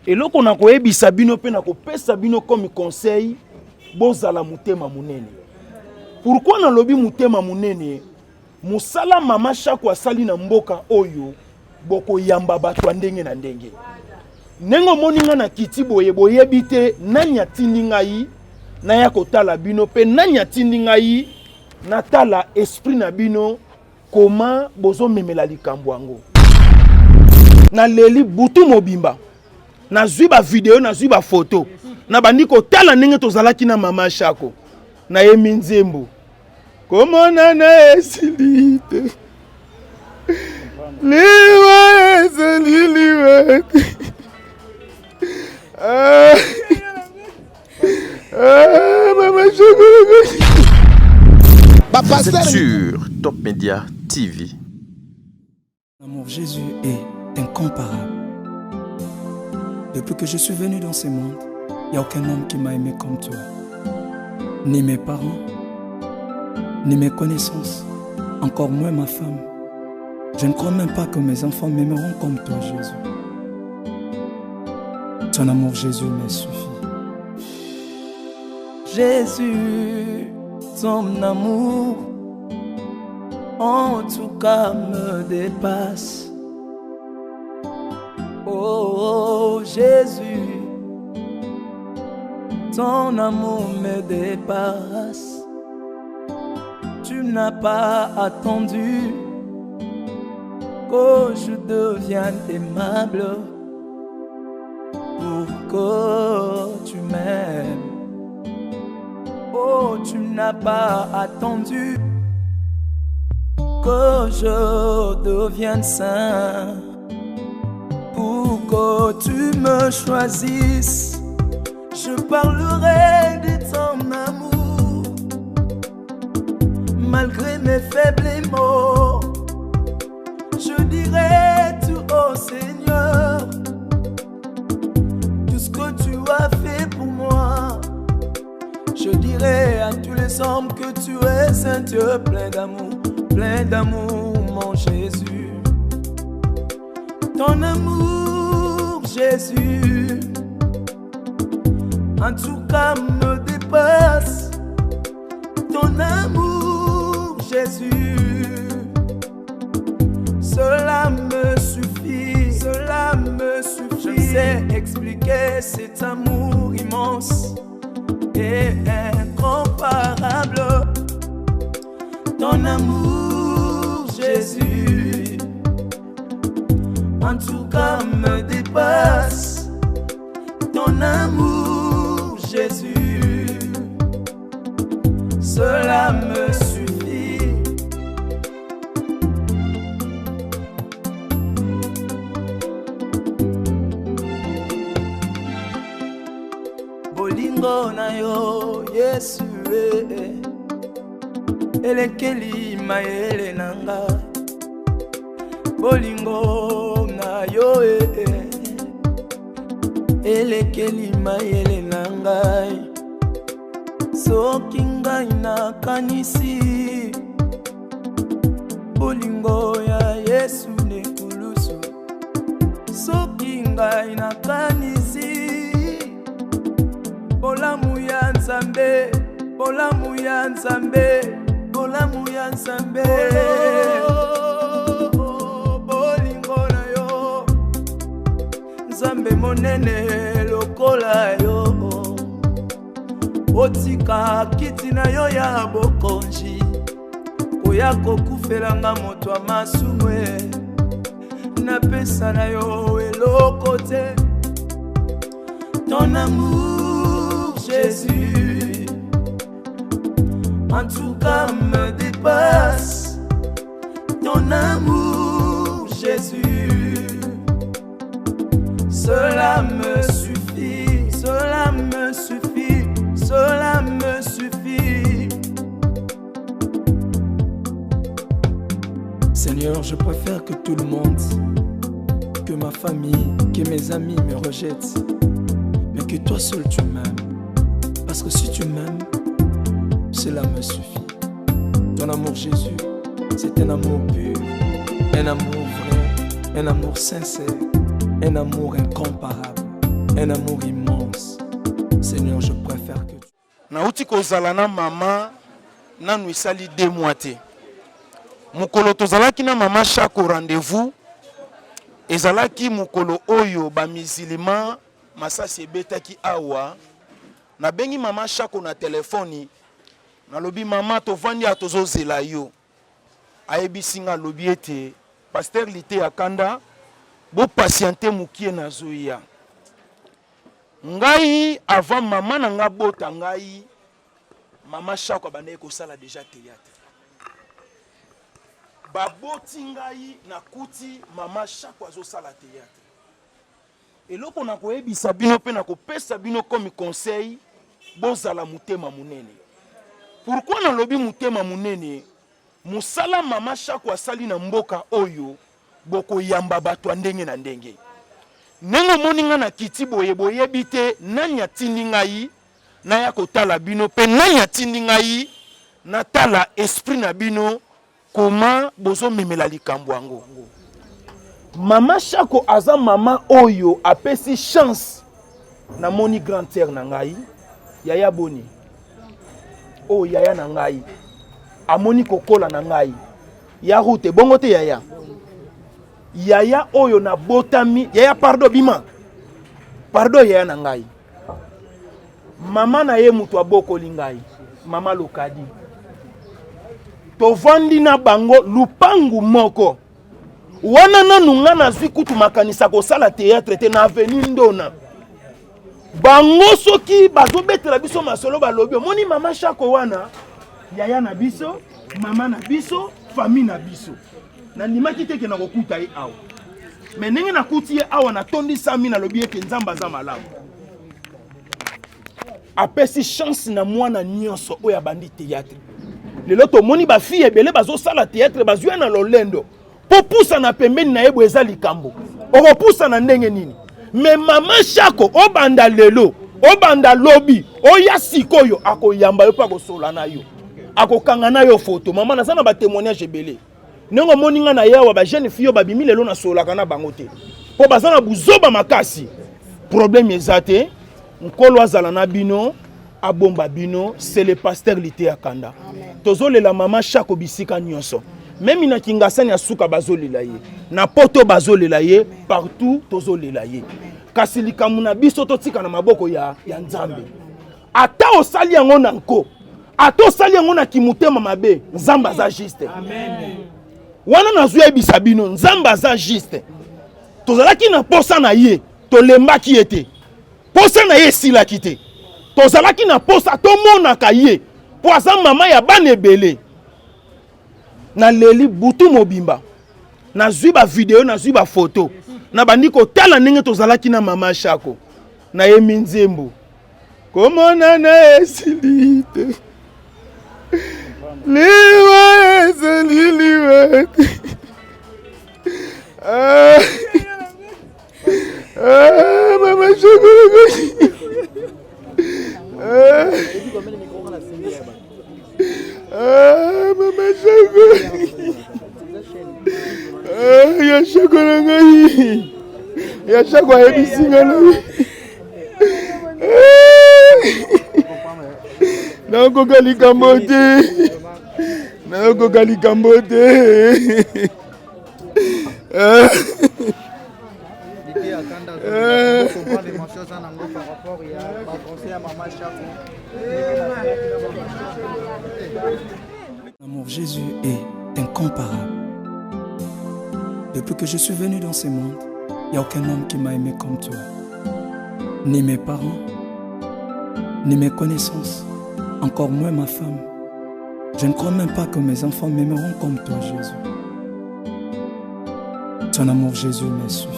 eloko na koyebisa bino pe na kopesa bino comme conseil bozala mutema munene. Pourquoi na lobi mutema munene? Musala mama Shako asali na mboka oyo boko yamba bato ndenge na ndenge. Nengo moninga na kiti boye boyebi te nani atindi ngai na ya kotala bino pe nani atindi ngai na tala esprit na bino koma bozo memela likambo yango. Na leli butu mobimba na zwi ba video na zwi ba photo na bandi kotala ndenge tozalaki na mama Shako na Yemi Nzembo. Komona na esilite liwa esililiwa Vous êtes sur Top Média TV. L'amour Jésus est incomparable. Depuis que je suis venu dans ce monde, il n'y a aucun homme qui m'a aimé comme toi. Ni mes parents, ni mes connaissances, encore moins ma femme. Je ne crois même pas que mes enfants m'aimeront comme toi, Jésus. Ton amour, Jésus, me suffit. Jésus, ton amour, en tout cas, me dépasse. Oh, Jésus, ton amour me dépasse. Tu n'as pas attendu que je devienne aimable pour que tu m'aimes. Oh, tu n'as pas attendu que je devienne saint pour que tu me choisisses. Je parlerai de ton amour malgré mes faibles mots. Je dirai tout au Seigneur tout ce que tu as fait pour moi. Je dirai à tous les hommes que tu es un Dieu plein d'amour, mon Jésus. Ton amour, Jésus, en tout cas me dépasse. Ton amour, Jésus, cela me suffit, cela me suffit. Je sais expliquer cet amour immense et incomparable. Ton amour, Jésus, en tout cas me dépasse. Ton amour, Jésus, cela me suffit. Bolingo na yo, Yesu, elekeli maele nanga. Bolingo na yo, elekeli maele nanga. Soki ngai nakanisi bolingo ya Yesu nekulusu. Soki ngai nakanisi bolamu ya Nzambe, bolamu ya Nzambe, bolamu ya Nzambe. Bolingo na yo Nzambe monene lokola yo. Otika kiti na yo ya bokonji koya kokufelanga moto wa masumwe. Napesa na yo eloko te. Ton amour, Jésus, en tout cas me dépasse. Ton amour, Jésus, cela me suffit, cela me suffit, cela me suffit. Seigneur, je préfère que tout le monde, que ma famille, que mes amis me rejettent, mais que toi seul tu m'aimes. Parce que si tu m'aimes, cela me suffit. Ton amour, Jésus, c'est un amour pur, un amour vrai, un amour sincère, un amour incomparable. un amour immense. Seigneur, je préfère que tu... Nauti kozala na mama nanu esali 2 mois te. Mukolo tozalaki na mama chaque rendez-vous. Ezalaki mukolo oyo ba musulman masasi ebetaki awa. Na bengi mama chaque na telefoni. Na lobi mama tovandi atozozela yo. Ayebisinga lobi ete pasteur Lité akanda bo patienter mukie na zoya. Ngai avant mama na nga bota ngai mama chaque abandaki kosala déjà théâtre. Baboti ngai na kuti mama chaque azosala théâtre. Eloko na koyebisa bino pe na kopesa bino comme conseil bozala mutema munene. Pourquoi na lobi mutema munene? Musala mama chaque asali na mboka oyo boko yamba bato ndenge na ndenge. Nengo moninga na kiti boye boye bite nanya tindi ngai na ya kotala bino pe nanya tindi ngai na tala esprit na bino koma bozo memela likambo yango. Mama Chako aza mama oyo apesi chance na moni grand-terre na ngai yaya boni. Oh yaya na ngai amoni kokola na ngai ya route bongo te yaya. Yaya oyo na botami yaya pardon bima pardon yaya na ngai mama na ye mutu abokoli ngai mama lokadi tovandi na bango lupangu moko wana nanu nga nazwi kutu makanisa kosala théâtre te na avenue Ndona bango soki bazobetela biso masolo balobi moni mama Chako wana yaya na biso mama na biso famille na biso na ndimaki teke na kokuta ye awa me ndenge na kuti ye awa na tondi sami na lobi eke nzambe aza malamu apesi chance na mwana nyonso oyo abandi théâtre lelo tomoni bafille ebele bazosala théâtre bazwi na lolendo po pusa na pembeni na ye bo eza likambo okopusa na ndenge nini me mama Chako obanda lelo obanda lobi oya sikoyo akoyamba yo pa kosola na yo akokanga na yo photo mama na sana ba témoignage ebele nengo moninga na yawa ba jeune fille babimi lelo na solaka na bango te po bazana buzoba makasi problème ezate nkolo azala na bino abomba bino c'est le pasteur Lité akanda tozolela mama Chako bisika nyonso même na kingasani asuka bazolela ye na poto bazolela ye partout tozolela ye kasi likamu na biso totika na maboko ya nzambe ata osali yango na nko ata osali yango na kimutema mabe nzambe aza juste amen wana nazwi ebisa bino nzambe aza juste tozalaki na posa na ye tolembaki ete posa na ye silaki te tozalaki na posa tomonaka ye po aza mama ya bana ebele na leli butu mobimba nazwi ba video nazwi ba photo na bandi kotala ndenge tozalaki na mama Chako na ye minzembo komona na esilite liwa esililiwa mama Chako mama Chako ya Chako na ngai ya Chako ayebisinga na nakoka likambo te nakoka likambo te L'amour Jésus est incomparable. Depuis que je suis venu dans ce monde, il n'y a aucun homme qui m'a aimé comme toi. Ni mes parents, ni mes connaissances, encore moins ma femme. Je ne crois même pas que mes enfants m'aimeront comme toi, Jésus. Ton amour, Jésus, me suffit.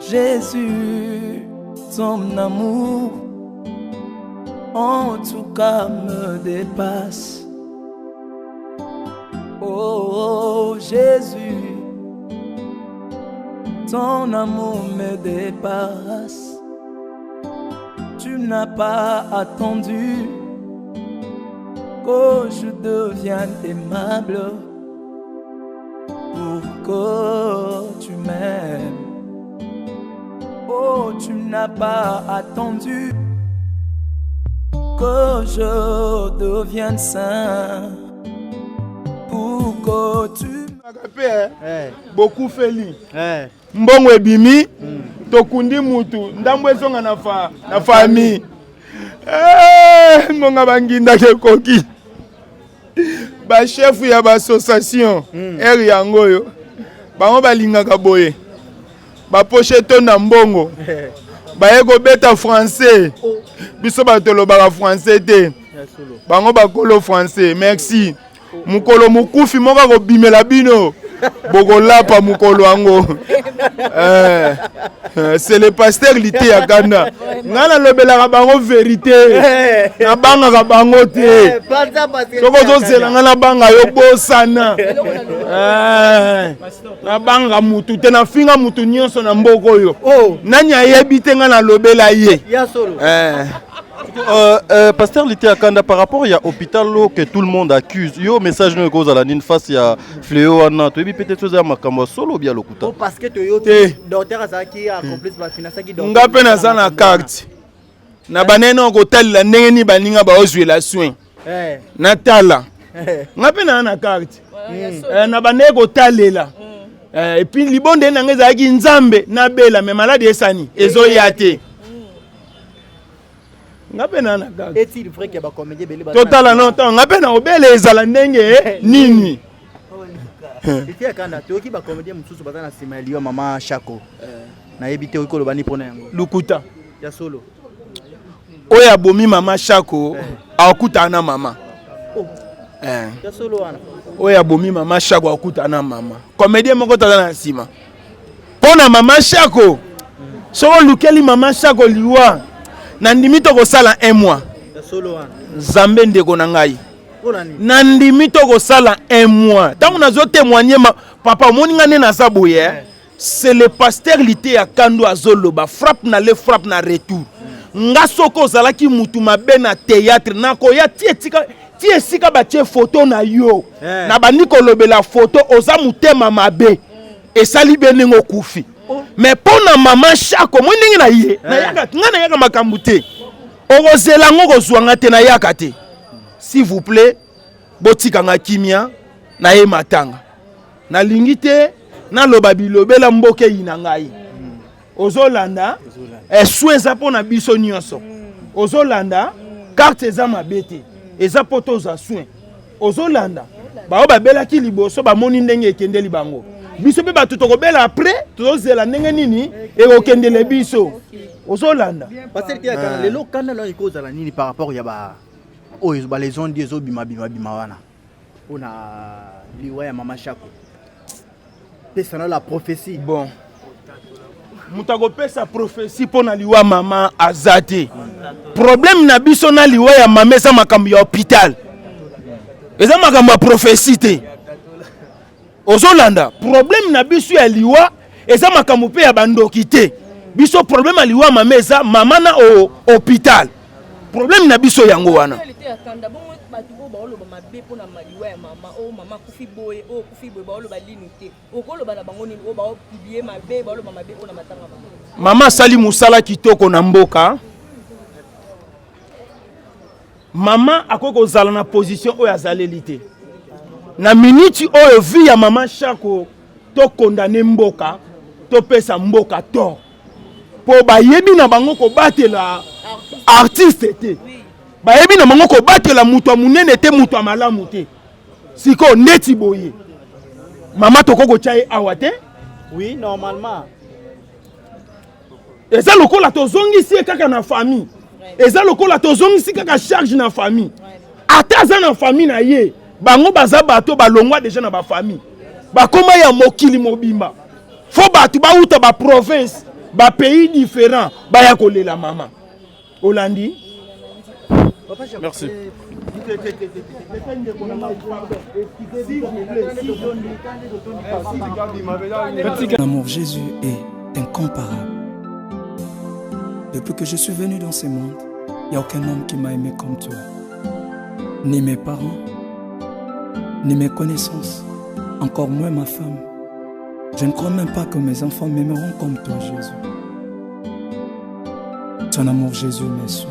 Jésus, ton amour, en tout cas, me dépasse. Oh Jésus, ton amour me dépasse. Tu n'as pas attendu que je devienne aimable pour que tu m'aimes. Oh, tu n'as pas attendu que je devienne saint pour que tu... Beaucoup feli. Mbongo ebimi, tokundi mutu, ndambo ezonga na famille. Ngonga banginda ke koki. Ba chef ya ba association, eri yango yo. Bango balingaka boye. Ba pocheto na mbongo. Ba eko beta français. Biso ba tolobaka français te. Bango bakolo français. Merci. Mukolo mukufi moka ko bimela bino. Bogolapa mukolo ango. C'est le pasteur lité ya Ghana. Ngana lobela bango vérité. Na banga ka bango te. Soko zo zela ngana banga yo bosana. Na banga mutu te na finga mutu nyonso na mboko yo. Nani ayebi te ngana lobela ye. Ya solo. Pasteur Lité Akanda, par rapport à l'hôpital que tout le monde accuse, il y a un message de cause à la nine face à Fléau Anna. Tu es peut-être chose à Makamba solo ou bien l'Okuta. Parce que tu es docteur Azaki a accompli la finance qui doit. Ngape na za na carte. Na baneno ko tala ndenge ni baninga ba ozwela soin. Na tala. Ngape na carte. Na baneko ko talela. Et puis libonde na ngeza ki nzambe na bela me malade esani ezo yate. Est-il vrai qu'il y a des comédiens belé? Total non, ngape na obele ezala ndenge nini. Lité Akanda, tu oki ba comédien mususu bazana sima liyo mama Shako. Na yebite oki kolobani pona yango. Lukuta. Ya solo. Oya bomi mama Shako, akuta na mama. Ya solo wana. Oya bomi mama Shako akuta na mama. Comédien moko tala na sima. Pona mama Shako. Soko lukeli mama Shako liwa. Nandimi toko sala 1 mois. Zambe ndeko na ngai. Nandimi toko sala 1 mois. Tant on a témoigné papa moninga ne na saboye. C'est le pasteur Lité Akanda azoloba frappe na le frappe na retour. Nga soko zala ki mutu mabe na théâtre na ko ya ti esika ba tie photo na yo. Na bandi ko lobela photo oza mutema mabe. Esali benengo kufi. Mais pour na maman Shako mo ndingi na ye na yaka ngana yaka makambu te okozela ngo kozwanga te na yaka te s'il vous plaît botika nga kimia na ye matanga na lingi te na loba bilobela mboke ina ngai ozolanda soin za pona biso nyonso ozolanda carte za mabete eza poto za soin ozolanda ba babela ki liboso ba moni ndenge ekendeli bango biso pe ba tutokobela après tozela ndenge nini e okendele biso ozolanda parce que Akanda lelo kana la cause la nini par rapport ya ba ba les ondes des obima bima wana ona liwa ya mama Shako pesa na la prophétie bon mutako pesa prophétie pona liwa mama azate problème na biso na liwa ya mama eza makambo ya hôpital eza makambo ya prophétie te ozolanda problème na biso ya liwa eza makambo pe ya bandoki te biso problème ya liwa mama eza mama na hôpital problème na biso yango wana mama sali musala kitoko na mboka mama akoki kozala na position oyo azaleli te na minute oyo vi ya mama Shako to condamné mboka to pesa mboka to po bayebi na bango ko batela artiste te bayebi na bango ko batela mutu amunene te mutu amalamu te siko neti boye mama tokoko tchaye awate oui normalement eza lokola tozongisi kaka na famille eza lokola tozongisi kaka charge na famille ata za na famille na ye bango baza bato balongwa déjà na ba famille bakoma ya mokili mobimba fo bato bauta ba province ba pays différents baya kolela mama Olandi. Merci. L'amour Jésus est incomparable. Depuis que je suis venu dans ce monde, il n'y a aucun homme qui m'a aimé comme toi. Ni mes parents, ni mes connaissances, encore moins ma femme. Je ne crois même pas que mes enfants m'aimeront comme toi, Jésus. Ton amour, Jésus, me suffit.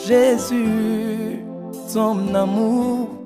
Jésus, ton amour